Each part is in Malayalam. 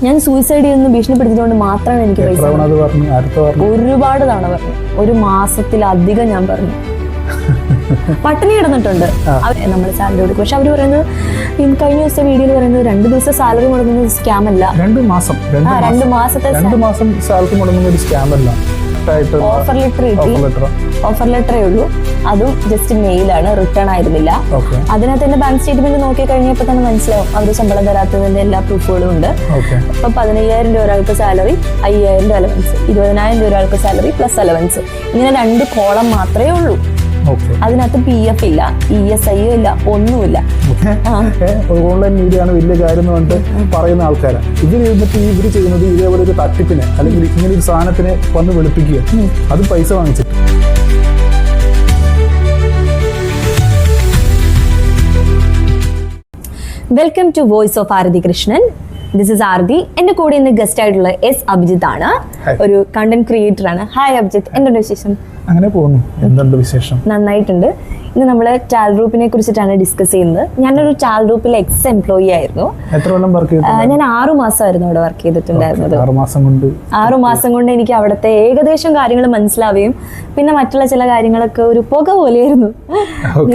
ഞാൻ സൂയിസൈഡ് ചെയ്യുന്ന ഭീഷണിപ്പെടുത്തിയതുകൊണ്ട് മാത്രമാണ് എനിക്ക് പൈസ. ഒരുപാട് തവണ പറഞ്ഞു, ഒരു മാസത്തിലധികം ഞാൻ പറഞ്ഞു. പട്ടിണി കിടന്നിട്ടുണ്ട്. നമ്മൾ സാലറി കൊടുക്കും. പക്ഷെ അവര് പറയുന്നത് കഴിഞ്ഞ ദിവസത്തെ വീഡിയോയിൽ പറയുന്നത് 2 ദിവസം സാലറി മുടങ്ങുന്നത് സ്കാം അല്ല, 2 മാസത്തെ സാലറി മുടങ്ങുന്ന ഒരു സ്കാം അല്ല. ഓഫർ ലെറ്റർ കിട്ടി. ഓഫർ ലെറ്ററേ ഉള്ളൂ, അതും ജസ്റ്റ് മെയിലാണ്, റിട്ടേൺ ആയിരുന്നില്ല. അതിനകത്ത് എന്റെ ബാങ്ക് സ്റ്റേറ്റ്മെന്റ് നോക്കി കഴിഞ്ഞപ്പോൾ തന്നെ മനസ്സിലാവും അവര് ശമ്പളം തരാത്തതിന്റെ എല്ലാ പ്രൂഫുകളും ഉണ്ട്. അപ്പൊ 15,000 രൂപ ഒരാൾക്ക് സാലറി, 5,000 രൂപ അലവൻസ്, 20,000 രൂപ ഒരാൾക്ക് സാലറി പ്ലസ് അലവൻസ്, ഇങ്ങനെ 2 കോളം മാത്രമേ ഉള്ളൂ. അതിനകത്ത് PF ഇല്ല, ESI ഇല്ല, ഒന്നുമില്ല. ഓൺലൈൻ മീഡിയ ആണ് വലിയ കാര്യം എന്ന് പറഞ്ഞിട്ട് പറയുന്ന ആൾക്കാരാണ്. ഇവര് ചെയ്യുന്നത് ഇതേപോലെ ഒരു തട്ടിപ്പിനെ അല്ലെങ്കിൽ ഇങ്ങനെ ഒരു സാധനത്തിനെ വന്ന് വെളുപ്പിക്കുക, അത് പൈസ വാങ്ങിച്ചിട്ട്. Welcome to voice of Aarathi Krishnan. This is Aarathi. എന്റെ കൂടെ ഇന്ന് ഗസ്റ്റ് ആയിട്ടുള്ള എസ് അഭിജിത്ത് ആണ്, ഒരു കണ്ടന്റ് ക്രിയേറ്റർ ആണ്. ഹായ് അഭിജിത്ത്, എന്തുണ്ട് വിശേഷം? അങ്ങനെ പോകുന്നു. എന്തുണ്ട് വിശേഷം? നന്നായിട്ടുണ്ട്. ഇന്ന് നമ്മള് ടാൽ ഗ്രൂപ്പിനെ കുറിച്ചിട്ടാണ് ഡിസ്കസ് ചെയ്യുന്നത്. ഞാനൊരു ടാൽ ഗ്രൂപ്പിൽ എക്സ് എംപ്ലോയി ആയിരുന്നു. എത്ര കൊല്ലം വർക്ക് ചെയ്തു? ഞാൻ 6 മാസമായിരുന്നു അവിടെ വർക്ക് ചെയ്തിട്ടുണ്ടായിരുന്നത്. 6 മാസം കൊണ്ട് എനിക്ക് അവിടുത്തെ ഏകദേശം കാര്യങ്ങൾ മനസ്സിലാവുകയും പിന്നെ മറ്റുള്ള ചില കാര്യങ്ങളൊക്കെ ഒരു പുക പോലെയായിരുന്നു.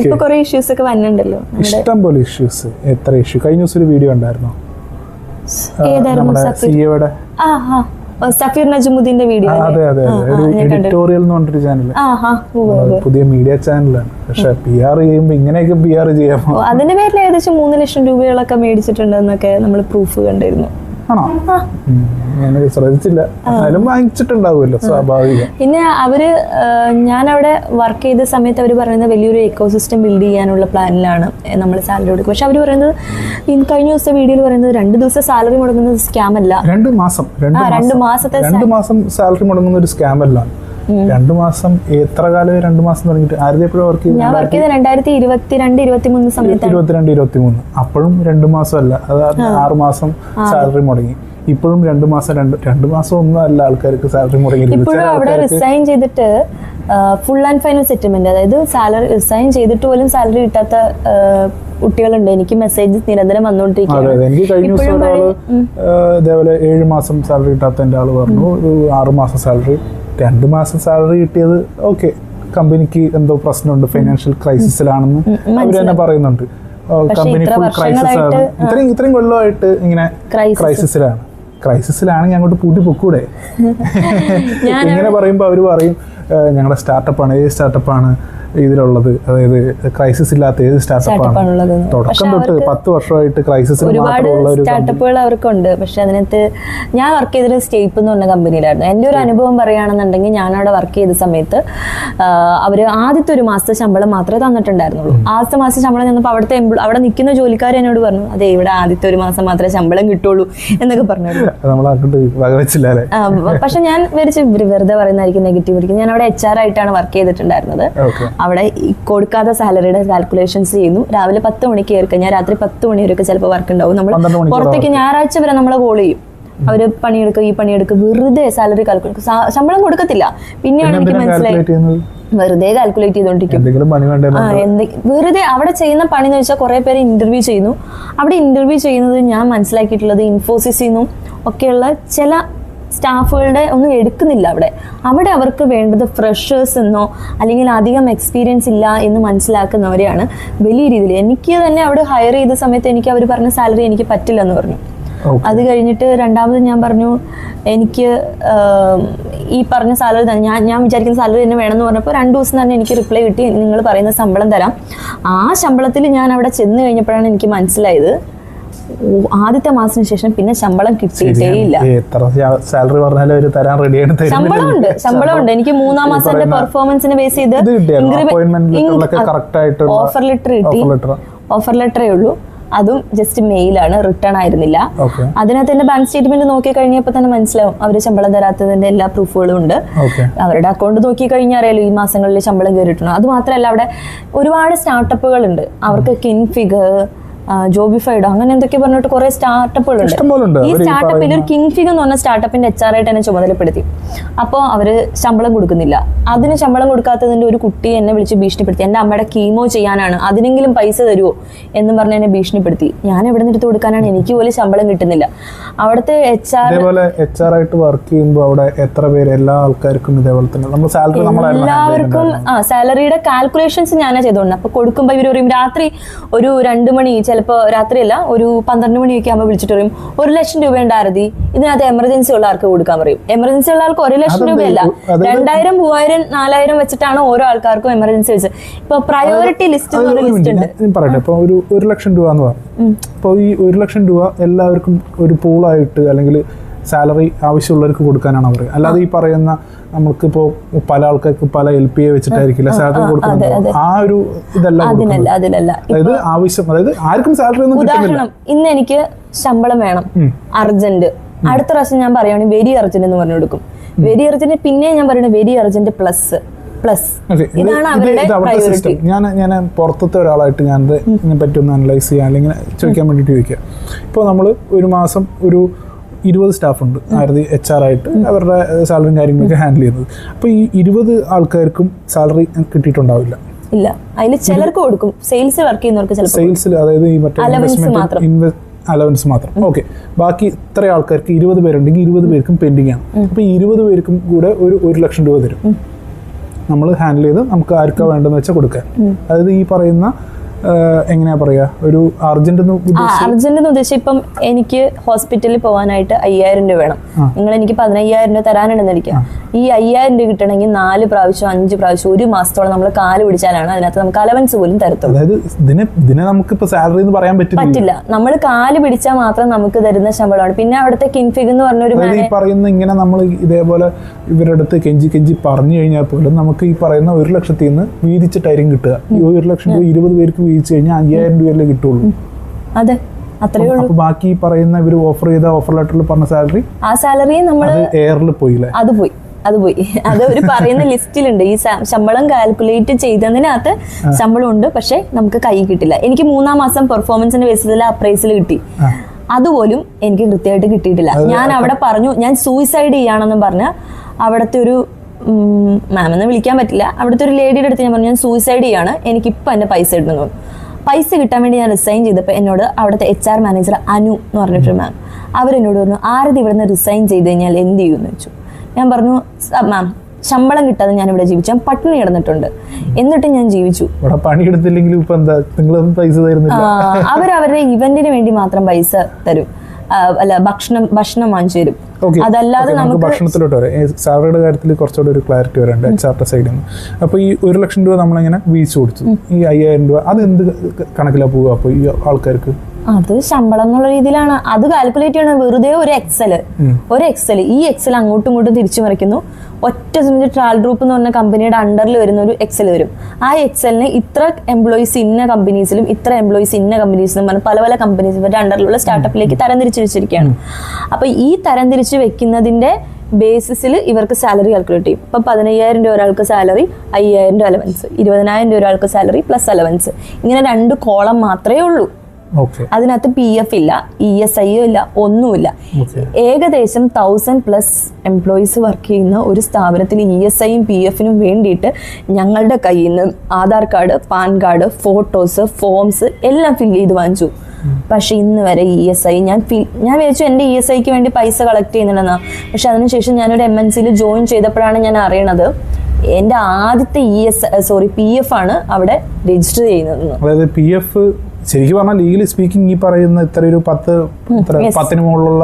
ഇപ്പൊ കുറെ ഇഷ്യൂസ് ഒക്കെ വന്നിട്ടുണ്ടല്ലോ, ഇഷ്ടം പോലെ ഇഷ്യൂസ്. എത്ര ഇഷ്യൂ? കഴിഞ്ഞ ദിവസം ഒരു വീഡിയോ ഉണ്ടായിരുന്നു, സഫീർ നജമുദ്ദീന്റെ വീഡിയോ. എഡിറ്റോറിയൽ എന്ന് പറഞ്ഞൊരു ചാനൽ, പുതിയ മീഡിയ ചാനലാണ്. പക്ഷെ PR ചെയ്യുമ്പോ ഇങ്ങനെയൊക്കെ PR ചെയ്യാമോ? അതിന്റെ പേരിൽ ഏകദേശം 3 ലക്ഷം രൂപകളൊക്കെ മേടിച്ചിട്ടുണ്ടെന്നൊക്കെ നമ്മൾ പ്രൂഫ് കണ്ടിരുന്നു. ആണോ? ഞാൻ ശ്രദ്ധിച്ചില്ല. വാങ്ങിച്ചിട്ടുണ്ടാവുമല്ലോ, സ്വാഭാവികം. പിന്നെ അവര് ഞാനവിടെ വർക്ക് ചെയ്ത സമയത്ത് അവർ പറയുന്നത് വലിയൊരു എക്കോസിസ്റ്റം ബിൽഡ് ചെയ്യാനുള്ള പ്ലാനിലാണ് നമ്മൾ സാലറി കൊടുക്കുക. പക്ഷെ അവർ പറയുന്നത് കഴിഞ്ഞ ദിവസത്തെ വീഡിയോയിൽ പറയുന്നത് 2 ദിവസം സാലറി മുടങ്ങുന്നത് സ്കാം അല്ല, 2 മാസം സാലറി മുടങ്ങുന്ന ഒരു സ്കാം അല്ല. 2 മാസം എത്ര കാലം? 2 മാസം തുടങ്ങിയിട്ട് ആദ്യം വർക്ക് ചെയ്ത്? ഞാൻ വർക്ക് ചെയ്ത് 2022-23 സമയത്ത്. 22-23 അപ്പോഴും 2 മാസം അല്ല, അത് 6 മാസം സാലറി മുടങ്ങി. ഇപ്പോഴും 2 മാസം ഒന്നും അല്ല ആൾക്കാർക്ക് സാലറി മുടങ്ങി. ഇപ്പോഴും അവിടെ റിസൈൻ ചെയ്തിട്ട് ഫുൾ ആൻഡ് ഫൈനൽ സെറ്റിൽമെന്റ്, അതായത് സാലറി റിസൈൻ ചെയ്തിട്ട് പോലും സാലറി കിട്ടാത്ത കുട്ടികളുണ്ട്. എനിക്ക് മെസ്സേജ് നിരന്തരം വന്നുകൊണ്ടിരിക്കുകയാണ്. എനിക്ക് കഴിഞ്ഞ ദിവസം ഒരാള് ഇതേപോലെ 7 മാസം സാലറി കിട്ടാത്ത എന്റെ ആള് പറഞ്ഞു, ഒരു 6 മാസം സാലറി. 2 മാസം സാലറി കിട്ടിയത് ഓക്കെ, കമ്പനിക്ക് എന്തോ പ്രശ്നമുണ്ട്, ഫൈനാൻഷ്യൽ ക്രൈസിസിലാണെന്ന് അവർ തന്നെ പറയുന്നുണ്ട്. കമ്പനി ഫുൾ ക്രൈസിസ് ആണ്, ഇത്രയും കൊല്ലമായിട്ട് ഇങ്ങനെ ക്രൈസിസിലാണെങ്കിൽ അങ്ങോട്ട് പൂട്ടി പൊക്കൂടെ? ഇങ്ങനെ പറയുമ്പോൾ അവർ പറയും ഞങ്ങളുടെ സ്റ്റാർട്ടപ്പാണ്. ഏത് സ്റ്റാർട്ടപ്പാണ് ഇതിലുള്ളത്? അതായത് ക്രൈസിസ് ഇല്ലാത്ത ഏത് സ്റ്റാർട്ടപ്പാണ്? തുടക്കം തൊട്ട് 10 വർഷമായിട്ട് ക്രൈസിസിൽ മാത്രമുള്ള ഒരു സ്റ്റാർട്ടപ്പുകൾ അവർക്കുണ്ട്. പക്ഷെ അതിനകത്ത് ഞാൻ വർക്ക് ചെയ്തൊരു സ്റ്റേപ്പ് എന്ന് പറഞ്ഞ കമ്പനിയിലായിരുന്നു. എൻ്റെ ഒരു അനുഭവം പറയുകയാണെന്നുണ്ടെങ്കിൽ, ഞാൻ അവിടെ വർക്ക് ചെയ്ത സമയത്ത് അവര് ആദ്യത്തെ 1 മാസത്തെ ശമ്പളം മാത്രമേ തന്നിട്ടുണ്ടായിരുന്നുള്ളൂ. ആദ്യത്തെ മാസം ശമ്പളം തന്നപ്പോൾ അവിടെ നിൽക്കുന്ന ജോലിക്കാർ എന്നോട് പറഞ്ഞു, അതെ ഇവിടെ ആദ്യത്തെ 1 മാസം മാത്രമേ ശമ്പളം കിട്ടുള്ളൂ എന്നൊക്കെ പറഞ്ഞു. പക്ഷെ ഞാൻ വിചാരിച്ചു ഇവര് വെറുതെ പറയുന്നതായിരിക്കും, നെഗറ്റീവ് ആയിരിക്കും. ഞാൻ അവിടെ HR ആയിട്ടാണ് വർക്ക് ചെയ്തിട്ടുണ്ടായിരുന്നത്. അവിടെ കൊടുക്കാത്ത സാലറിയുടെ കാൽക്കുലേഷൻസ് ചെയ്യുന്നു. രാവിലെ 10 മണിക്ക് കയറി ഞാൻ രാത്രി 10 മണി വരെയൊക്കെ ചിലപ്പോൾ വർക്ക് ഉണ്ടാവും. നമ്മൾ പുറത്തേക്ക് ഞായറാഴ്ച വരെ നമ്മളെ കോൾ ചെയ്യും, അവര് പണിയെടുക്കുക, ഈ പണിയെടുക്കുക, വെറുതെ സാലറി കാൽക്കുലേറ്റ്, ശമ്പളം കൊടുക്കത്തില്ല. പിന്നെയാണ് എനിക്ക് മനസ്സിലായി വെറുതെ കാൽക്കുലേറ്റ് ചെയ്തോണ്ടിരിക്കും. വെറുതെ അവിടെ ചെയ്യുന്ന പണി എന്ന് വെച്ചാൽ കുറെ പേര് ഇന്റർവ്യൂ ചെയ്യുന്നു. അവിടെ ഇന്റർവ്യൂ ചെയ്യുന്നത് ഞാൻ മനസ്സിലാക്കിയിട്ടുള്ളത് ഇൻഫോസിസിൽ നിന്നും ഒക്കെയുള്ള ചില സ്റ്റാഫുകളുടെ ഒന്നും എടുക്കുന്നില്ല. അവിടെ അവർക്ക് വേണ്ടത് ഫ്രഷേഴ്സ് എന്നോ അല്ലെങ്കിൽ അധികം എക്സ്പീരിയൻസ് ഇല്ല എന്ന് മനസ്സിലാക്കുന്നവരെയാണ് വലിയ രീതിയിൽ. എനിക്ക് തന്നെ അവിടെ ഹയർ ചെയ്ത സമയത്ത് എനിക്ക് അവർ പറഞ്ഞ സാലറി എനിക്ക് പറ്റില്ല എന്ന് പറഞ്ഞു. അത് കഴിഞ്ഞിട്ട് രണ്ടാമത് ഞാൻ പറഞ്ഞു എനിക്ക് ഈ പറഞ്ഞ സാലറി തന്നെ ഞാൻ വിചാരിക്കുന്ന സാലറി തന്നെ വേണമെന്ന് പറഞ്ഞപ്പോൾ 2 ദിവസം തന്നെ എനിക്ക് റിപ്ലൈ കിട്ടി, നിങ്ങൾ പറയുന്ന ശമ്പളം തരാം. ആ ശമ്പളത്തിൽ ഞാൻ അവിടെ ചെന്ന് കഴിഞ്ഞപ്പോഴാണ് എനിക്ക് മനസ്സിലായത് ആദ്യത്തെ മാസത്തിന് ശേഷം പിന്നെ ശമ്പളം കിട്ടിയിട്ടേ ഇല്ല. ശമ്പളമുണ്ട് എനിക്ക് 3-ാം മാസത്തെ പെർഫോമൻസിനെ ബേസ് ചെയ്ത് ഓഫർ ലെറ്റർ കിട്ടി. ഓഫർ ലെറ്ററേ ഉള്ളൂ, അതും ജസ്റ്റ് മെയിലാണ്, റിട്ടേൺ ആയിരുന്നില്ല. അതിനകത്ത് എന്റെ ബാങ്ക് സ്റ്റേറ്റ്മെന്റ് നോക്കി കഴിഞ്ഞപ്പോൾ തന്നെ മനസ്സിലാവും അവര് ശമ്പളം തരാത്തതിന്റെ എല്ലാ പ്രൂഫുകളും ഉണ്ട്. അവരുടെ അക്കൗണ്ട് നോക്കി കഴിഞ്ഞാൽ അറിയാലോ ഈ മാസങ്ങളിൽ ശമ്പളം കയറിയിട്ടുണ്ട്. അത് മാത്രമല്ല അവിടെ ഒരുപാട് സ്റ്റാർട്ടപ്പുകൾ ഉണ്ട്. അവർക്ക് കിൻഫിഗർ, ജോബിഫൈഡോ അങ്ങനെ എന്തൊക്കെ പറഞ്ഞിട്ട് കുറെ സ്റ്റാർട്ടപ്പുകളുണ്ട്. ഈ സ്റ്റാർട്ടപ്പിൽ ഒരു കിങ് ഫിഗ് എന്ന് പറഞ്ഞ സ്റ്റാർട്ടപ്പിന്റെ HR ആയിട്ട് എന്നെ ചുമതലപ്പെടുത്തി. അപ്പോൾ അവര് ശമ്പളം കൊടുക്കുന്നില്ല. അതിന് ശമ്പളം കൊടുക്കാത്തതിന്റെ ഒരു കുട്ടി എന്നെ വിളിച്ച് ഭീഷണിപ്പെടുത്തി. എന്റെ അമ്മയുടെ കീമോ ചെയ്യാനാണ്, അതിനെങ്കിലും പൈസ തരുമോ എന്ന് പറഞ്ഞ് എന്നെ ഭീഷണിപ്പെടുത്തി. ഞാൻ എവിടെ നിന്ന് എടുത്ത് കൊടുക്കാനാണ്, എനിക്ക് പോലും ശമ്പളം കിട്ടുന്നില്ല. അവിടുത്തെ HR ആയിട്ട് വർക്ക് ചെയ്യുമ്പോൾ അവിടെ എത്ര പേര്, എല്ലാ ആൾക്കാർക്കും ഇതേപോലെ തന്നെ നമ്മൾ സാലറി എല്ലാവർക്കും സാലറിയുടെ കാൽക്കുലേഷൻസ് ഞാനാ ചെയ്തോണ്ട്. അപ്പൊ കൊടുക്കുമ്പോ ഇവർ പറയും രാത്രി ഒരു 2 മണി, ചിലപ്പോ രാത്രിയല്ല ഒരു 12 മണിയൊക്കെ ആകുമ്പോൾ വിളിച്ചിട്ട് പറയും 1 ലക്ഷം രൂപ ഉണ്ടായിരുതി, ഇതിനകത്ത് എമർജൻസി ഉള്ള ആൾക്ക് കൊടുക്കാൻ പറയും. എമർജൻസി ഉള്ള ആൾക്ക് 1 ലക്ഷം രൂപയല്ല, 2000, 3000, 4000 വെച്ചിട്ടാണ് ഓരോ ആൾക്കാർക്കും എമർജൻസി വെച്ചത്. ഇപ്പൊ പ്രയോറിറ്റി ലിസ്റ്റ് ലിസ്റ്റ് ഉണ്ട്. പറയട്ടെ, ഇപ്പൊ ഒരു 1 ലക്ഷം രൂപ എന്ന് പറഞ്ഞു. അപ്പൊ ഈ 1 ലക്ഷം രൂപ എല്ലാവർക്കും ഒരു പൂളായിട്ട് അല്ലെങ്കിൽ സാലറി ആവശ്യമുള്ളവർക്ക് കൊടുക്കാനാണ് പറയുക. അല്ലാതെ ഈ പറയുന്ന നമുക്കിപ്പോ പല ആൾക്കാർക്ക് പല LPA വെച്ചിട്ടായിരിക്കില്ല സാലറി കൊടുക്കുന്നത്. ആ ഒരു ഇതല്ല, അതായത് ആവശ്യം, അതായത് ആർക്കും സാലറി ഒന്നും കിട്ടുന്നില്ല. ഇന്ന് എനിക്ക് ശമ്പളം വേണം, അർജന്റ്. അടുത്ത പ്രാവശ്യം ഞാൻ പറയുകയാണെങ്കിൽ വെരി അർജന്റ് എന്ന് പറഞ്ഞു കൊടുക്കും. വെരി അർജന്റ്, പിന്നെ ഞാൻ പറയുന്നത് വെരി അർജന്റ് പ്ലസ്. ഇതാണ് അവരുടെ പ്രയോറിറ്റി. ഞാൻ പുറത്തത്തെ ഒരാളായിട്ട് ഞാൻ ഇതിനെ പറ്റി ഒന്ന് അനലൈസ് ചെയ്യാൻ അല്ലെങ്കിൽ ചോദിക്കാൻ വേണ്ടിയിട്ട് ചോദിക്കുക. ഇപ്പോൾ നമ്മൾ ഒരു മാസം ഒരു 20 സ്റ്റാഫുണ്ട് HR ആയിട്ട് അവരുടെ സാലറിയും കാര്യങ്ങളൊക്കെ ഹാൻഡിൽ ചെയ്യുന്നത്. അപ്പോൾ ഈ 20 ആൾക്കാർക്കും സാലറി കിട്ടിയിട്ടുണ്ടാവില്ല. ഇല്ല, അതിൽ ചിലർക്ക് കൊടുക്കും. സെയിൽസ് വർക്ക് ചെയ്യുന്നവർക്ക് ചിലപ്പോൾ സെയിൽസിൽ, അതായത് ഈ മറ്റേ അലവൻസ് മാത്രം. ഓക്കെ, ബാക്കി ഇത്ര ആൾക്കാർക്ക് 20 പേരുണ്ടെങ്കിൽ 20 പേർക്കും പെൻഡിങ് ആണ്. അപ്പോൾ ഈ 20 പേർക്കും കൂടെ ഒരു 1 ലക്ഷം രൂപ തരും. നമ്മൾ ഹാൻഡിൽ ചെയ്ത് നമുക്ക് ആർക്കാ വേണ്ടെന്ന് വെച്ചാൽ കൊടുക്കാൻ. അതായത് ഈ പറയുന്ന എങ്ങനെയാ പറയാ, ഒരു അർജന്റ് എന്ന് ഉദ്ദേശിച്ച് ഇപ്പം എനിക്ക് ഹോസ്പിറ്റലിൽ പോകാനായിട്ട് 5000 രൂപ വേണം. നിങ്ങൾ എനിക്ക് 15000 രൂപ തരാനുണ്ടെന്നിരിക്കാം. ഈ 5000 രൂപ കിട്ടണമെങ്കിൽ 4 പ്രാവശ്യം 5 പ്രാവശ്യം 1 മാസത്തോളം നമ്മൾ കാല് പിടിച്ചാലാണ് അതിനകത്ത് നമുക്ക് അലവൻസ് പോലും തരത്തുള്ളൂ. അതായത് ഇതിനെ നമുക്കിപ്പോ സാലറി എന്ന് പറയാൻ പറ്റില്ല. നമ്മൾ കാല് പിടിച്ചാൽ മാത്രം നമുക്ക് തരുന്ന ശമ്പളമാണ്. പിന്നെ അവിടുത്തെ കിൻഫിഗ് എന്ന് പറഞ്ഞൊരു പറയുന്ന ഇങ്ങനെ നമ്മൾ ഇതേപോലെ ഇവരുടെ അടുത്ത് കെഞ്ചി പറഞ്ഞു കഴിഞ്ഞാൽ പോലും നമുക്ക് ഈ പറയുന്ന 1 ലക്ഷത്തിൽ നിന്ന് വീതിച്ചിട്ടായിരിക്കും കിട്ടുക. ഈ 1 ലക്ഷം രൂപ 20 പേർക്ക് വീതിച്ചു കഴിഞ്ഞാൽ 5000 രൂപയല്ലേ കിട്ടുള്ളൂ. അതെ, അത്രേ ഉള്ളൂ. അപ്പൊ ബാക്കി പറയുന്ന ഇവർ ഓഫർ ചെയ്ത ഓഫർ ലെറ്ററിൽ പറഞ്ഞ സാലറി, ആ സാലറി നമ്മൾ എയറിൽ പോയില്ലേ? അത് പോയി. അത് ഒരു പറയുന്ന ലിസ്റ്റിലുണ്ട്. ഈ ശമ്പളം കാൽക്കുലേറ്റ് ചെയ്തതിനകത്ത് ശമ്പളം ഉണ്ട്, പക്ഷെ നമുക്ക് കൈ കിട്ടില്ല. എനിക്ക് 3-ാം മാസം പെർഫോമൻസിന്റെ ബേസിസിൽ അപ്രൈസിൽ കിട്ടി. അതുപോലും എനിക്ക് കൃത്യമായിട്ട് കിട്ടിയിട്ടില്ല. ഞാൻ അവിടെ പറഞ്ഞു ഞാൻ സൂയിസൈഡ് ചെയ്യാണെന്നും പറഞ്ഞ അവിടുത്തെ ഒരു മാമെന്ന് വിളിക്കാൻ പറ്റില്ല, അവിടുത്തെ ഒരു ലേഡിയുടെ അടുത്ത് ഞാൻ പറഞ്ഞു ഞാൻ സൂയിസൈഡ് ചെയ്യാണ്, എനിക്കിപ്പോൾ എൻ്റെ പൈസ ഇടുന്നു. പൈസ കിട്ടാൻ വേണ്ടി ഞാൻ റിസൈൻ ചെയ്തപ്പോൾ എന്നോട് അവിടുത്തെ HR മാനേജർ അനു എന്ന് പറഞ്ഞിട്ടൊരു മാം, അവരെന്നോട് പറഞ്ഞു ആരതി ഇവിടുന്ന് റിസൈൻ ചെയ്ത് കഴിഞ്ഞാൽ എന്ത് ചെയ്യുമെന്ന് വെച്ചു. ഞാൻ പറഞ്ഞു മാം ശമ്പളം കിട്ടാതെ ഞാൻ ഇവിടെ ജീവിച്ചു, ഞാൻ പട്ടിണി കിടന്നിട്ടുണ്ട്, എന്നിട്ട് ഞാൻ ജീവിച്ചു. പണിയെടുത്തില്ലെങ്കിലും അവരവരുടെ ഇവന്റിന് വേണ്ടി മാത്രം പൈസ തരും, അല്ല ഭക്ഷണം വാങ്ങിച്ചു തരും. അതല്ലാതെ നമുക്ക് ഭക്ഷണത്തിലോട്ട് വരാം. സാലറിയുടെ കാര്യത്തിൽ കുറച്ചുകൂടെ ഒരു ക്ലാരിറ്റി വരേണ്ട HR സൈഡിൽ നിന്ന്. അപ്പോൾ ഈ 1 ലക്ഷം രൂപ നമ്മളിങ്ങനെ വീഴ്ച കൊടുത്തു. ഈ 5000 രൂപ അത് എന്ത് കണക്കിലാണ് പോവുക? അപ്പോൾ ഈ ആൾക്കാർക്ക് അത് ശമ്പളം എന്നുള്ള രീതിയിലാണ് അത് കാൽക്കുലേറ്റ് ചെയ്യണത്. വെറുതെ ഒരു എക്സൽ ഈ എക്സൽ അങ്ങോട്ടും ഇങ്ങോട്ടും തിരിച്ചു മറിക്കുന്നു. ഒറ്റ ട്രാവൽ ഗ്രൂപ്പ് എന്ന് പറഞ്ഞ കമ്പനിയുടെ അണ്ടറിൽ വരുന്ന ഒരു എക്സൽ വരും. ആ എക്സലിന് ഇത്ര എംപ്ലോയീസ് ഇന്ന കമ്പനീസിലും ഇത്ര എംപ്ലോയീസ് ഇന്ന കമ്പനീസിലും പറഞ്ഞ പല പല കമ്പനീസ് ഇവരുടെ അണ്ടറിലുള്ള സ്റ്റാർട്ടപ്പിലേക്ക് തരംതിരിച്ചു വെച്ചിരിക്കുകയാണ്. അപ്പൊ ഈ തരംതിരിച്ച് വെക്കുന്നതിന്റെ ബേസിസിൽ ഇവർക്ക് സാലറി കാൽക്കുലേറ്റ് ചെയ്യും. ഇപ്പം 15000 രൂപ ഒരാൾക്ക് സാലറി, 5000 രൂപ അലവൻസ്, 20000 രൂപ ഒരാൾക്ക് സാലറി പ്ലസ് അലവൻസ്, ഇങ്ങനെ 2 കോളം മാത്രമേ ഉള്ളൂ. അതിനകത്ത് PF ഇല്ല, ESI ഇല്ല, ഒന്നുമില്ല. ഏകദേശം 1000+ എംപ്ലോയീസ് വർക്ക് ചെയ്യുന്ന ഒരു സ്ഥാപനത്തിൽ ESIയും PF-നും വേണ്ടിയിട്ട് ഞങ്ങളുടെ കയ്യിൽ നിന്ന് Aadhaar card, pan card, photos, forms എല്ലാം ഫില്ല് ചെയ്ത് വാങ്ങിച്ചു. പക്ഷെ ഇന്ന് വരെ ESI ഞാൻ വിചാരിച്ചു എൻ്റെ ESIക്ക് വേണ്ടി പൈസ കളക്ട് ചെയ്യുന്നുണ്ടെന്നാ. പക്ഷെ അതിനുശേഷം ഞാനൊരു MNCയിൽ ജോയിൻ ചെയ്തപ്പോഴാണ് ഞാൻ അറിയണത് എൻ്റെ ആദ്യത്തെ PF ആണ് അവിടെ രജിസ്റ്റർ ചെയ്യുന്നത്. അതായത് PF ശരിക്കും പറഞ്ഞാൽ ലീഗലി സ്പീക്കിംഗ് ഈ പറയുന്ന ഇത്ര ഒരു 10 മുകളിലുള്ള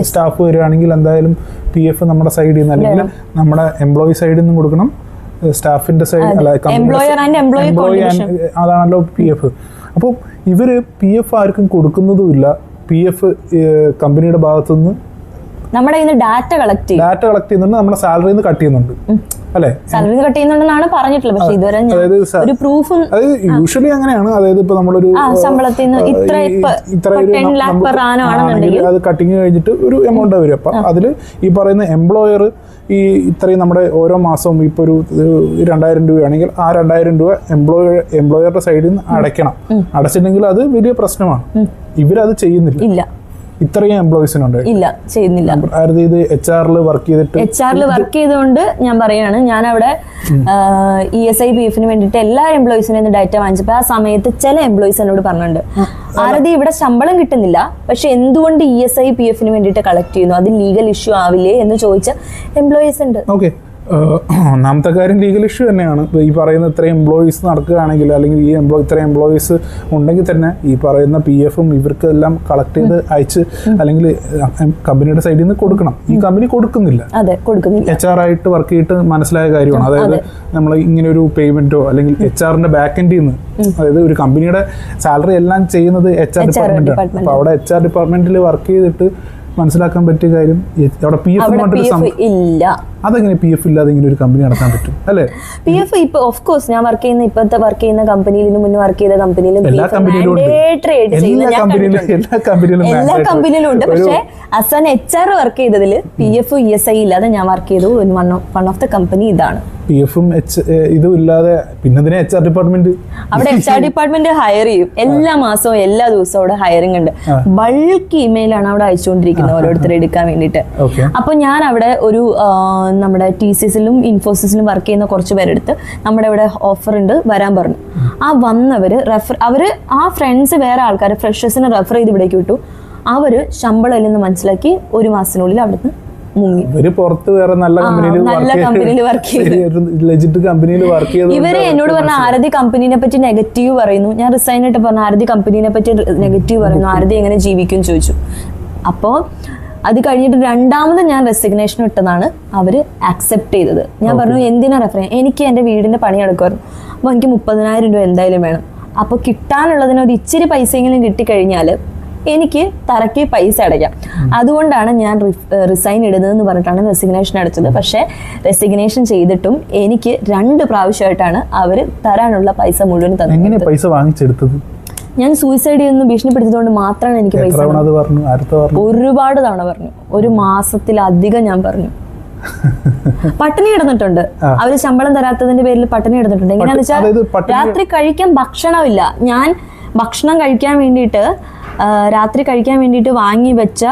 സ്റ്റാഫ് വരികയാണെങ്കിൽ എന്തായാലും PF നമ്മുടെ സൈഡിൽ നിന്ന് അല്ലെങ്കിൽ നമ്മുടെ എംപ്ലോയി സൈഡിൽ നിന്നും കൊടുക്കണം, സ്റ്റാഫിന്റെ സൈഡ് അതാണല്ലോ PF. അപ്പോൾ ഇവര് PF ആർക്കും കൊടുക്കുന്നതുമില്ല, PF കമ്പനിയുടെ ഭാഗത്തുനിന്ന് നമ്മുടെ കയ്യിൽ നിന്ന് ഡാറ്റ കളക്ട് ചെയ്യുന്നുണ്ട്, നമ്മുടെ സാലറിയിൽ നിന്ന് കട്ട് ചെയ്യുന്നുണ്ട് അല്ലെ? സാലറി കട്ട് ചെയ്യുന്നുണ്ടെന്നാണ് പറഞ്ഞിട്ടുള്ളത്. പക്ഷെ ഇതുവരെ ഒരു പ്രൂഫും യൂഷ്വലി അങ്ങനെയാണ്. അതായത് ഇപ്പൊ നമ്മളൊരു ശമ്പളത്തിൽ നിന്ന് ഇത്ര അത് കട്ടിങ് കഴിഞ്ഞിട്ട് ഒരു എമൗണ്ട് വരും. അപ്പൊ അതില് ഈ പറയുന്ന എംപ്ലോയർ ഈ ഇത്രയും നമ്മുടെ ഓരോ മാസവും ഇപ്പൊ ഒരു 2000 രൂപയാണെങ്കിൽ ആ 2000 രൂപ എംപ്ലോയറുടെ സൈഡിൽ നിന്ന് അടയ്ക്കണം. അടച്ചിട്ടുണ്ടെങ്കിൽ അത് വലിയ പ്രശ്നമാണ്. ഇവരത് ചെയ്യുന്നില്ല. ഇത്രയും എംപ്ലോയീസിനുണ്ട് ഇല്ല, ചെയ്യുന്നില്ല. ഇത് HR വർക്ക് ചെയ്തുകൊണ്ട് ഞാൻ പറയാണ്, ഞാൻ അവിടെ ESI PF വേണ്ടിയിട്ട് എല്ലാ എംപ്ലോയീസിനും ഡാറ്റ വാങ്ങിച്ചപ്പോൾ ആ സമയത്ത് ചില എംപ്ലോയീസ് എന്നോട് പറഞ്ഞിട്ടുണ്ട്, ആരതി ഇവിടെ ശമ്പളം കിട്ടുന്നില്ല, പക്ഷെ എന്തുകൊണ്ട് ESI PF വേണ്ടിയിട്ട് കളക്ട് ചെയ്യുന്നു, അത് ലീഗൽ ഇഷ്യൂ ആവില്ലേ എന്ന് ചോദിച്ച എംപ്ലോയീസ് ഉണ്ട്. ഓക്കെ, ഒന്നാമത്തെ കാര്യം ലീഗൽ ഇഷ്യൂ തന്നെയാണ്. ഈ പറയുന്ന ഇത്രയും എംപ്ലോയീസ് നടക്കുകയാണെങ്കിൽ, അല്ലെങ്കിൽ ഇത്രയും എംപ്ലോയീസ് ഉണ്ടെങ്കിൽ തന്നെ ഈ പറയുന്ന PF ഇവർക്കെല്ലാം കളക്ട് ചെയ്ത് അയച്ച് അല്ലെങ്കിൽ കമ്പനിയുടെ സൈഡിൽ നിന്ന് കൊടുക്കണം. ഈ കമ്പനി കൊടുക്കുന്നില്ല. HR ആയിട്ട് വർക്ക് ചെയ്തിട്ട് മനസ്സിലായ കാര്യമാണ്. അതായത് നമ്മൾ ഇങ്ങനെ ഒരു പേയ്മെന്റോ അല്ലെങ്കിൽ HR ബാക്ക് എൻഡിൽ നിന്ന്, അതായത് ഒരു കമ്പനിയുടെ സാലറി എല്ലാം ചെയ്യുന്നത് HR ഡിപ്പാർട്ട്മെന്റ് ആണ്. അപ്പൊ അവിടെ HR ഡിപ്പാർട്ട്മെന്റിൽ വർക്ക് ചെയ്തിട്ട് മനസ്സിലാക്കാൻ പറ്റിയ കാര്യം അവിടെ PF ഇല്ല. അതെങ്ങനെ PF ഇല്ലാതെ ഇങ്ങനെ ഒരു കമ്പനി നടത്താൻ പറ്റും അല്ലെ? PF ഇപ്പൊ ഓഫ് കോഴ്സ് ഞാൻ ഇപ്പോഴത്തെ വർക്ക് ചെയ്യുന്ന കമ്പനിയിലും മുന്നേ വർക്ക് ചെയ്ത കമ്പനിയിലും എല്ലാ കമ്പനിയിലും ഉണ്ട്. പക്ഷെ ആസ് ആൻ HR വർക്ക് ചെയ്തതിൽ PF ESI ഇല്ലാതെ ഞാൻ വർക്ക് ചെയ്തു വൺ ഓഫ് ദ കമ്പനി ഇതാണ്. PF ഇതും ഇല്ലാതെ പിന്നെ HR ഡിപ്പാർട്ട്മെന്റ്, അവിടെ HR ഡിപ്പാർട്ട്മെന്റ് ഹയർ ചെയ്യും എല്ലാ മാസവും എല്ലാ ദിവസവും അവിടെ ഹയറിംഗ് ഉണ്ട്. ബൾക്ക് ഇമെയിലാണ് അവിടെ അയച്ചുകൊണ്ടിരിക്കുന്നത് ഓരോരുത്തരെ എടുക്കാൻ വേണ്ടിയിട്ട്. അപ്പൊ ഞാൻ അവിടെ ഒരു നമ്മുടെ TCSലും ഇൻഫോസിസിലും വർക്ക് ചെയ്യുന്ന കുറച്ച് പേരെടുത്ത് നമ്മുടെ ഇവിടെ ഓഫർ ഉണ്ട് വരാൻ പറഞ്ഞു. ആ വന്നവര് അവര് ആ ഫ്രണ്ട്സ് വേറെ ആൾക്കാർ ഫ്രഷേഴ്സിനെ റെഫർ ചെയ്ത് ഇവിടേക്ക് വിട്ടു. അവര് ശമ്പളം ഇല്ലെന്ന് മനസ്സിലാക്കി ഒരു മാസത്തിനുള്ളിൽ അവിടുന്ന് മുങ്ങി. വേറെ നല്ല കമ്പനിയിൽ വർക്ക് ചെയ്തു. ഇവര് എന്നോട് പറഞ്ഞ ആരതി കമ്പനീനെ പറ്റി നെഗറ്റീവ് പറയുന്നു. ഞാൻ റിസൈൻ ആയിട്ട് പറഞ്ഞ ആരതി കമ്പനീനെ പറ്റി നെഗറ്റീവ് പറയുന്നു, ആരതി എങ്ങനെ ജീവിക്കും ചോദിച്ചു. അപ്പോൾ അത് കഴിഞ്ഞിട്ട് രണ്ടാമത് ഞാൻ റെസിഗ്നേഷൻ ഇട്ടതാണ് അവര് ആക്സെപ്റ്റ് ചെയ്തത്. ഞാൻ പറഞ്ഞു എന്തിനാ റെഫർ ചെയ്യാൻ, എനിക്ക് എൻ്റെ വീടിന്റെ പണി നടക്കുമായിരുന്നു. അപ്പോൾ എനിക്ക് 30,000 രൂപ എന്തായാലും വേണം. അപ്പോൾ കിട്ടാനുള്ളതിന് ഒരു ഇച്ചിരി പൈസയെങ്കിലും കിട്ടിക്കഴിഞ്ഞാൽ എനിക്ക് തറക്കി പൈസ അടയ്ക്കാം. അതുകൊണ്ടാണ് ഞാൻ റിസൈൻ ഇടുന്നതെന്ന് പറഞ്ഞിട്ടാണ് റെസിഗ്നേഷൻ അടച്ചത്. പക്ഷേ റെസിഗ്നേഷൻ ചെയ്തിട്ടും എനിക്ക് 2 പ്രാവശ്യമായിട്ടാണ് അവർ തരാനുള്ള പൈസ മുഴുവൻ തന്നത്. എങ്ങനെ പൈസ വാങ്ങിച്ചെടുത്തത്? ഞാൻ സൂയിസൈഡ് ചെയ്യുന്ന ഭീഷണിപ്പെടുത്തിയതുകൊണ്ട് മാത്രമാണ് എനിക്ക് പൈസ. ഒരുപാട് തവണ പറഞ്ഞു, ഒരു മാസത്തിലധികം ഞാൻ പറഞ്ഞു. പട്ടിണി കിടന്നിട്ടുണ്ട്. അവര് ശമ്പളം തരാത്തതിന്റെ പേരിൽ പട്ടിണി കിടന്നിട്ടുണ്ട്. എങ്ങനെയാന്ന് വെച്ചാൽ രാത്രി കഴിക്കാൻ ഭക്ഷണമില്ല. ഞാൻ ഭക്ഷണം കഴിക്കാൻ വേണ്ടിയിട്ട് രാത്രി കഴിക്കാൻ വേണ്ടിയിട്ട് വാങ്ങി വെച്ച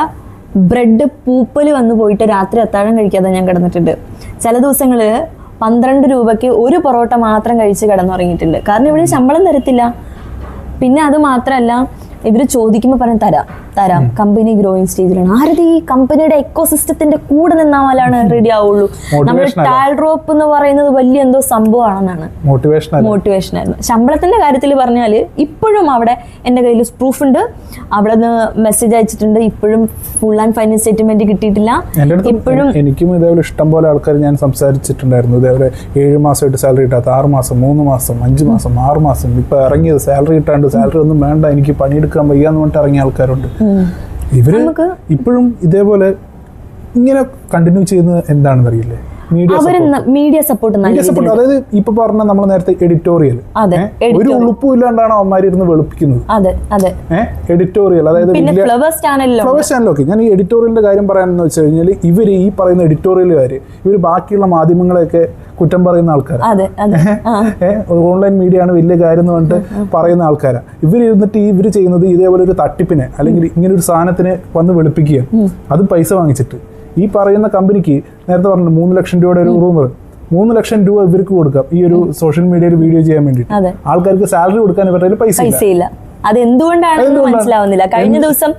ബ്രെഡ് പൂപ്പല് വന്നു പോയിട്ട് രാത്രി അത്താഴം കഴിക്കാതെ ഞാൻ കിടന്നിട്ടുണ്ട്. ചില ദിവസങ്ങളിൽ 12 രൂപയ്ക്ക് ഒരു പൊറോട്ട മാത്രം കഴിച്ച് കിടന്നുറങ്ങിയിട്ടുണ്ട്. കാരണം ഇവിടെ ശമ്പളം തരത്തില്ല. പിന്നെ അത് മാത്രമല്ല, ഇവര് ചോദിക്കുമ്പോൾ പറഞ്ഞ് തരാം കമ്പനി ഗ്രോയിങ് സ്റ്റേജിലാണ്. ആരത് ഈ കമ്പനിയുടെ എക്കോസിസ്റ്റത്തിന്റെ കൂടെ നിന്നാലാണ് റെഡി ആവുള്ളൂ. നമ്മൾ ടാൽ റോപ്പ് എന്ന് പറയുന്നത് വലിയ എന്തോ സംഭവമാണെന്നാണ്. മോട്ടിവേഷൻ ആയിരുന്നു. ശമ്പളത്തിന്റെ കാര്യത്തിൽ പറഞ്ഞാൽ ഇപ്പോഴും അവിടെ എൻ്റെ കയ്യിൽ പ്രൂഫ് ഉണ്ട്. അവിടെ നിന്ന് മെസ്സേജ് അയച്ചിട്ടുണ്ട്. ഇപ്പോഴും ഫുൾ ആൻഡ് ഫൈനൽ സ്റ്റേറ്റ്മെന്റ് കിട്ടിയിട്ടില്ല. ഇപ്പോഴും എനിക്കും ഇതേപോലെ ഇഷ്ടംപോലെ ആൾക്കാർ ഞാൻ സംസാരിച്ചിട്ടുണ്ടായിരുന്നു. ഇതേപോലെ 7 മാസമായിട്ട് സാലറി കിട്ടാത്ത, 6 മാസം, 3 മാസം, 5 മാസം, 6 മാസം, ഇപ്പൊ ഇറങ്ങിയത് സാലറി കിട്ടാണ്ട്, സാലറി ഒന്നും വേണ്ട എനിക്ക് പണിയെടുക്കാൻ വയ്യാന്ന് പറഞ്ഞിട്ട് ഇറങ്ങിയ ആൾക്കാരുണ്ട്. ഇവര് ഇപ്പോഴും ഇതേപോലെ ഇങ്ങനെ കണ്ടിന്യൂ ചെയ്യുന്നത് എന്താണെന്ന് അറിയില്ലേ? Media support. അതായത് ഇപ്പൊ പറഞ്ഞ നമ്മൾ നേരത്തെ എഡിറ്റോറിയൽ, ഒരു ഉളുപ്പും ഇല്ലാണ്ടാണ് അവന്മാർ ഇരുന്ന് വെളുപ്പിക്കുന്നത്. എഡിറ്റോറിയൽ, അതായത് ഫ്ലവേഴ്സ് ചാനലൊക്കെ. ഞാൻ ഈ എഡിറ്റോറിയലിന്റെ കാര്യം പറയാനെന്ന് വെച്ച് കഴിഞ്ഞാൽ ഇവര് ഈ പറയുന്ന എഡിറ്റോറിയലുകാര് ഇവര് ബാക്കിയുള്ള മാധ്യമങ്ങളെയൊക്കെ കുറ്റം പറയുന്ന ആൾക്കാരാണ്. ഓൺലൈൻ മീഡിയ ആണ് വലിയ കാര്യം എന്ന് പറഞ്ഞിട്ട് പറയുന്ന ആൾക്കാരാണ്. ഇവരിരുന്നിട്ട് ഇവര് ചെയ്യുന്നത് ഇതേപോലെ ഒരു തട്ടിപ്പിനെ അല്ലെങ്കിൽ ഇങ്ങനെ ഒരു സാധനത്തിനെ വന്ന് വെളുപ്പിക്കുക, അത് പൈസ വാങ്ങിച്ചിട്ട്. ഈ പറയുന്ന കമ്പനിക്ക് നേരത്തെ പറഞ്ഞു 3 ലക്ഷം രൂപയുടെ ഒരു റൂമർ, 3 ലക്ഷം രൂപ ഇവർക്ക് കൊടുക്കാം ഈ ഒരു സോഷ്യൽ മീഡിയയിൽ വീഡിയോ ചെയ്യാൻ വേണ്ടിയിട്ട്. ആൾക്കാർക്ക് സാലറി കൊടുക്കാൻ ഇവരുടെ പൈസ ഇല്ല. അതെന്തുകൊണ്ടാണെന്ന് മനസ്സിലാവുന്നില്ല. കഴിഞ്ഞ ദിവസം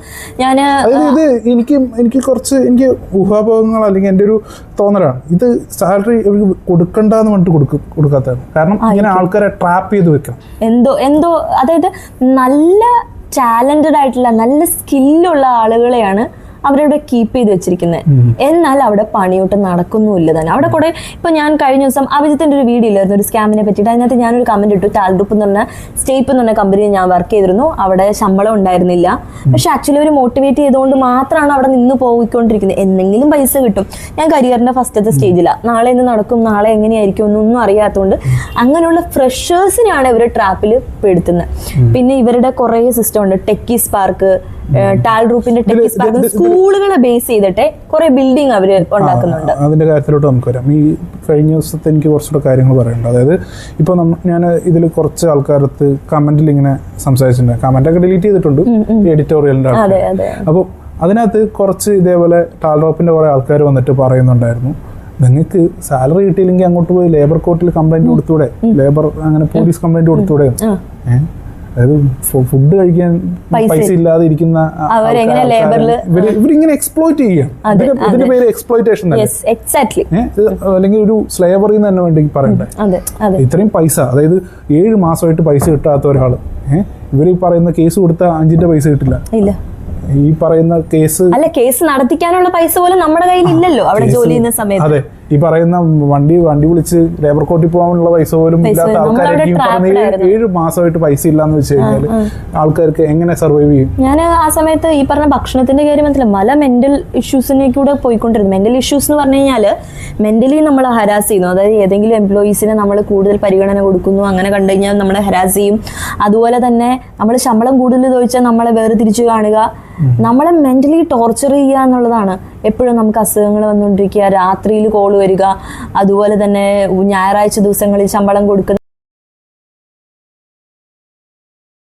എനിക്ക് കുറച്ച് ഊഹാപോഹങ്ങൾ അല്ലെങ്കിൽ എൻ്റെ ഒരു തോന്നലാണ്. ഇത് സാലറി കൊടുക്കണ്ടെന്ന് പറഞ്ഞിട്ട് കൊടുക്കാത്തതാണ്. കാരണം ഇങ്ങനെ ആൾക്കാരെ ട്രാപ്പ് ചെയ്ത് വെക്കാം. എന്തോ അതായത് നല്ല ടാലന്റഡ് ആയിട്ടുള്ള നല്ല സ്കില്ലുള്ള ആളുകളെയാണ് അവരവിടെ കീപ്പ് ചെയ്ത് വെച്ചിരിക്കുന്നത്. എന്നാൽ അവിടെ പണിയൊട്ട് നടക്കുന്നുമില്ല തന്നെ. അവിടെ കുറെ ഇപ്പൊ ഞാൻ കഴിഞ്ഞ ദിവസം അഭിജിത്തിന്റെ ഒരു വീഡിയോ ഇല്ലായിരുന്നു ഒരു സ്കാമിനെ പറ്റിയിട്ട്. അതിനകത്ത് ഞാനൊരു കമന്റ് ഇട്ടു, ടാൽ ഗ്രൂപ്പ് എന്ന് പറഞ്ഞ സ്റ്റേപ്പ് എന്ന് പറഞ്ഞ കമ്പനിയിൽ ഞാൻ വർക്ക് ചെയ്തിരുന്നു. അവിടെ ശമ്പളം ഉണ്ടായിരുന്നില്ല. പക്ഷെ ആക്ച്വലി അവർ മോട്ടിവേറ്റ് ചെയ്തുകൊണ്ട് മാത്രമാണ് അവിടെ നിന്ന് പോയിക്കൊണ്ടിരിക്കുന്നത്. എന്തെങ്കിലും പൈസ കിട്ടും. ഞാൻ കരിയറിന്റെ ഫസ്റ്റത്തെ സ്റ്റേജിലാണ്. നാളെ എന്ത് നടക്കും, നാളെ എങ്ങനെയായിരിക്കും എന്നൊന്നും അറിയാത്തതുകൊണ്ട് അങ്ങനെയുള്ള ഫ്രഷേഴ്സിനെയാണ് ഇവർ ട്രാപ്പിൽ പെടുത്തുന്നത്. പിന്നെ ഇവരുടെ കുറെ സിസ്റ്റം ഉണ്ട്. ടെക്കി സ്പാർക്ക്, ടാൽ ഗ്രൂപ്പിന്റെ ടെക്കി സ്പാർക്ക് സ്കൂളുകളെ ബേസ് ചെയ്തിട്ട് കുറെ ബിൽഡിംഗ് അവര് ഉണ്ടാക്കുന്നുണ്ട്. അതിന്റെ കാര്യത്തിലോട്ട് നമുക്ക് വരാം. ഈ കഴിഞ്ഞ ദിവസത്തെ എനിക്ക് കുറച്ചുകൂടെ കാര്യങ്ങൾ പറയാനുണ്ട്. അതായത് ഇപ്പോൾ ഞാൻ ഇതിൽ കുറച്ച് ആൾക്കാരത്ത് കമന്റിൽ ഇങ്ങനെ സംസാരിച്ചിട്ടുണ്ട്. കമന്റൊക്കെ ഡിലീറ്റ് ചെയ്തിട്ടുണ്ട് എഡിറ്റോറിയലിന്റെ. അപ്പോൾ അതിനകത്ത് കുറച്ച് ഇതേപോലെ ടാൽ ഗ്രൂപ്പിന്റെ കുറെ ആൾക്കാർ വന്നിട്ട് പറയുന്നുണ്ടായിരുന്നു, നിങ്ങൾക്ക് സാലറി കിട്ടിയില്ലെങ്കിൽ അങ്ങോട്ട് പോയി ലേബർ കോർട്ടിൽ കംപ്ലൈന്റ് കൊടുത്തൂടെ, ലേബർ അങ്ങനെ പോലീസ് കംപ്ലൈന്റ് കൊടുത്തൂടെ. അതായത് ഫുഡ് കഴിക്കാൻ പൈസ ഇല്ലാതെ ഇരിക്കുന്ന ഇവരിങ്ങനെ എക്സ്പ്ലോയിറ്റ് ചെയ്യുകയാണ്. ഇതിന്റെ പേര് എക്സ്പ്ലോയിറ്റേഷൻ അല്ലെങ്കിൽ ഒരു സ്ലേവറി എന്ന് തന്നെ വേണ്ടി പറയണ്ടേ. ഇത്രയും പൈസ, അതായത് 7 മാസമായിട്ട് പൈസ കിട്ടാത്ത ഒരാള് ഇവര് പറയുന്ന കേസ് കൊടുത്താൽ 5ന്റെ പൈസ കിട്ടില്ല. ഈ പറയുന്ന കേസ് നടത്തിക്കാനുള്ള പൈസ പോലും നമ്മുടെ കയ്യിൽ ഇല്ലല്ലോ അവിടെ ജോലി ചെയ്യുന്ന സമയത്ത്. അതെ, ഈ പറയുന്ന വണ്ടി വിളിച്ച് ലേബർ കോർട്ടിൽ പോകാനുള്ള പൈസ പോലും ഇല്ലാത്ത ആൾക്കാരായിരിക്കും 7 മാസമായിട്ട് പൈസ ഇല്ലാന്ന് വെച്ച് കഴിഞ്ഞാൽ ആൾക്കാർക്ക് എങ്ങനെ സർവൈവ് ചെയ്യും? ഞാൻ ആ സമയത്ത് ഈ പറഞ്ഞ ഭക്ഷണത്തിന്റെ കാര്യം മനസ്സിലായി പല മെന്റൽ ഇഷ്യൂസിനെ കൂടെ പോയിക്കൊണ്ടിരുന്നു. മെന്റൽ ഇഷ്യൂസ് എന്ന് പറഞ്ഞു കഴിഞ്ഞാൽ മെന്റലി നമ്മൾ ഹരാസ് ചെയ്യുന്നു. അതായത് ഏതെങ്കിലും എംപ്ലോയീസിനെ നമ്മൾ കൂടുതൽ പരിഗണന കൊടുക്കുന്നു, അങ്ങനെ കണ്ടു കഴിഞ്ഞാൽ നമ്മളെ ഹരാസ് ചെയ്യും. അതുപോലെ തന്നെ നമ്മൾ ശമ്പളം കൂടുതൽ ചോദിച്ചാൽ നമ്മളെ വേർതിരിച്ചു കാണുക, നമ്മളെ മെന്റലി ടോർച്ചർ ചെയ്യുക എന്നുള്ളതാണ്. എപ്പോഴും നമുക്ക് അസുഖങ്ങൾ വന്നുകൊണ്ടിരിക്കുക, രാത്രിയിൽ കോള് വരിക, അതുപോലെ തന്നെ ഞായറാഴ്ച ദിവസങ്ങളിൽ ശമ്പളം കൊടുക്കുന്ന